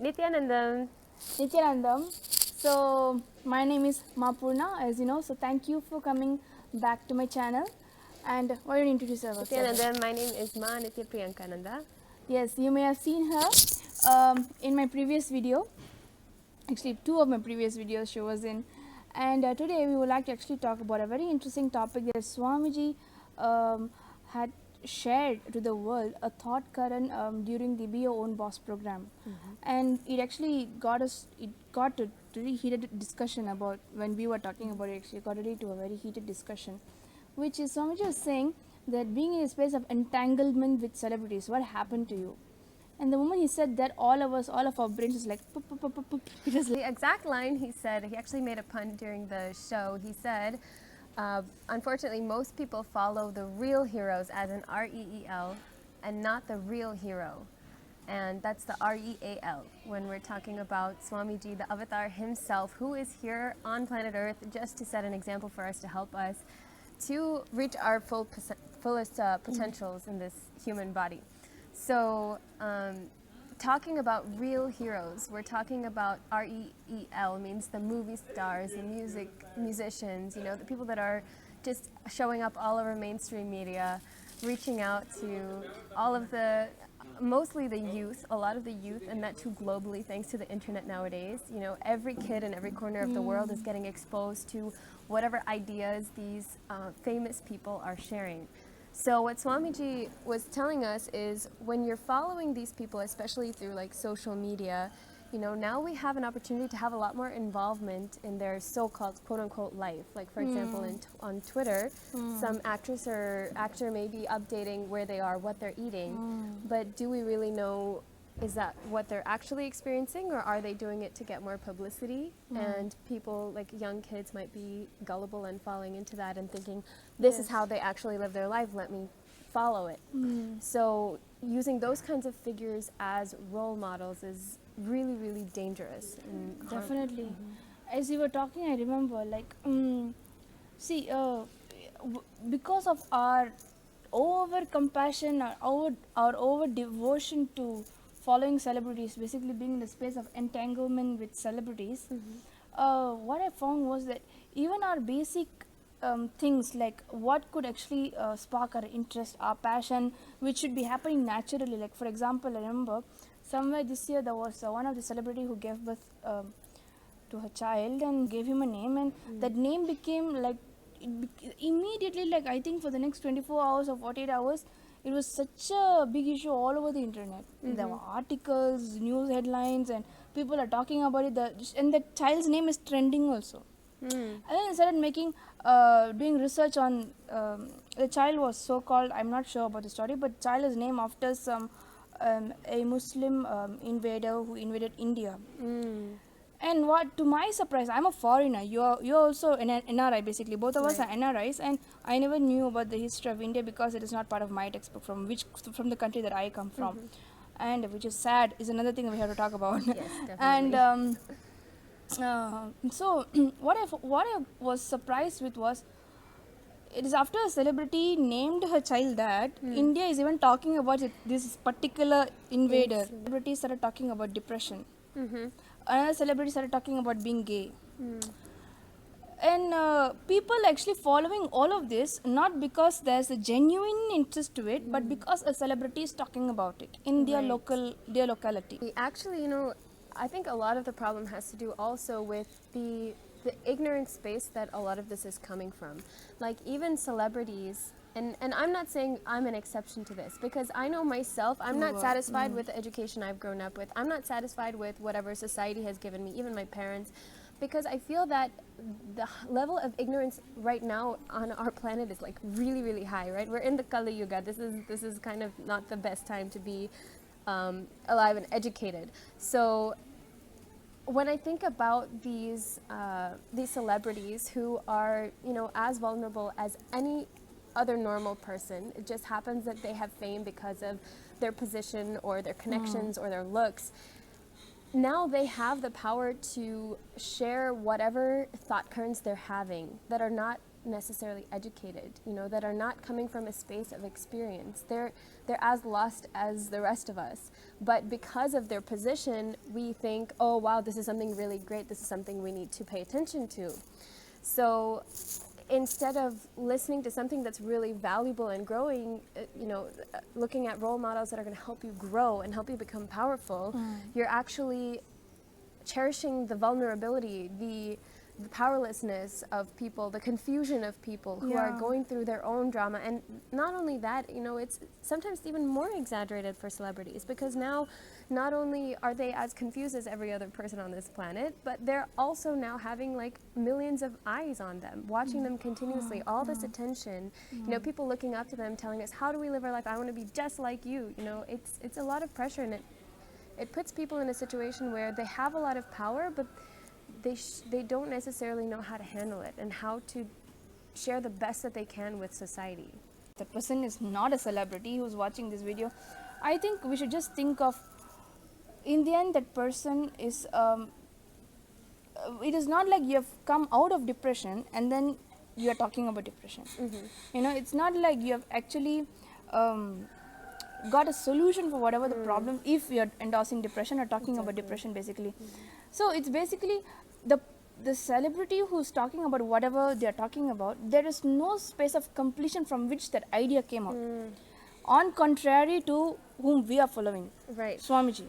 Nityanandam. Nityanandam. So my name is Ma Purna, as you know. So thank you for coming back to my channel. And why don't you introduce yourself? Nityanandam, my name is Ma Priyanka. Yes, you may have seen her in my previous video. Actually, two of my previous videos she was in. And today we would like to actually talk about a very interesting topic that Swamiji had shared to the world, a thought current during the Be Your Own Boss program. And it actually got to really heated discussion about when we were talking about it. Actually got really to a very heated discussion, which is Swamiji was saying that being in a space of entanglement with celebrities, what happened to you? And the moment he said that, all of our brains was like, poop, poop, poop, poop, poop. It was like, The exact line he said, he actually made a pun during the show. He said, unfortunately, most people follow the real heroes as an REEL and not the real hero. And that's the REAL when we're talking about Swamiji, the avatar himself, who is here on planet Earth just to set an example for us, to help us to reach our fullest potentials in this human body. So, talking about real heroes, we're talking about REEL means the movie stars, the musicians, you know, the people that are just showing up all over mainstream media, reaching out to all of the, mostly the youth, a lot of the youth, and that too globally thanks to the internet nowadays. You know, every kid in every corner of the world is getting exposed to whatever ideas these famous people are sharing. So what Swamiji was telling us is when you're following these people, especially through like social media, you know, now we have an opportunity to have a lot more involvement in their so-called quote-unquote life. Like for example, on Twitter, some actress or actor may be updating where they are, what they're eating, but do we really know, is that what they're actually experiencing, or are they doing it to get more publicity? And people, like young kids, might be gullible and falling into that and thinking, this is how they actually live their life, let me follow it. So using those kinds of figures as role models is really, really dangerous. And definitely. As you were talking, I remember, like, see, because of our over compassion, our over devotion to following celebrities, basically being in the space of entanglement with celebrities, what I found was that even our basic things, like what could actually spark our interest, our passion, which should be happening naturally. Like for example, I remember somewhere this year there was one of the celebrity who gave birth to her child and gave him a name, and that name became like immediately, like I think for the next 24 hours or 48 hours, it was such a big issue all over the internet. There were articles, news headlines, and people are talking about it. And the child's name is trending also. And then I started making doing research on the child was so called, I'm not sure about the story, but child is named after some a Muslim invader who invaded India. And what, to my surprise, I'm a foreigner. You're also an NRI basically. Both of us are NRIs, and I never knew about the history of India because it is not part of my textbook from the country that I come from, and which is sad. Is another thing that we have to talk about. yes, definitely. And so what I was surprised with was, it is after a celebrity named her child that India is even talking about this particular invader. Celebrities started talking about depression. Another celebrity started talking about being gay. And people actually following all of this, not because there's a genuine interest to it, but because a celebrity is talking about it in their locality. Actually, you know, I think a lot of the problem has to do also with the ignorant space that a lot of this is coming from. Like even celebrities, and I'm not saying I'm an exception to this, because I know myself, I'm not satisfied with the education I've grown up with. I'm not satisfied with whatever society has given me, even my parents, because I feel that the level of ignorance right now on our planet is like really, really high, right? We're in the Kali Yuga. This is kind of not the best time to be alive and educated. So when I think about these celebrities who are, you know, as vulnerable as any other normal person, it just happens that they have fame because of their position or their connections or their looks. Now they have the power to share whatever thought currents they're having that are not necessarily educated, that are not coming from a space of experience. They're as lost as the rest of us. But because of their position, we think, oh wow, this is something really great. This is something we need to pay attention to. So instead of listening to something that's really valuable and growing, looking at role models that are going to help you grow and help you become powerful, you're actually cherishing the vulnerability, the powerlessness of people, the confusion of people who are going through their own drama. And not only that, it's sometimes even more exaggerated for celebrities, because now not only are they as confused as every other person on this planet, but they're also now having like millions of eyes on them, watching them continuously, all this attention, people looking up to them, telling us, how do we live our life? I want to be just like you. It's a lot of pressure, and it puts people in a situation where they have a lot of power, but they don't necessarily know how to handle it and how to share the best that they can with society. The person is not a celebrity who's watching this video. I think we should just think of, in the end, that person is, it is not like you have come out of depression and then you are talking about depression. It's not like you have actually got a solution for whatever the problem, if you are endorsing depression or talking about depression basically. So it's basically the celebrity who's talking about whatever they are talking about, there is no space of completion from which that idea came out. On contrary to whom we are following, Right. Swamiji.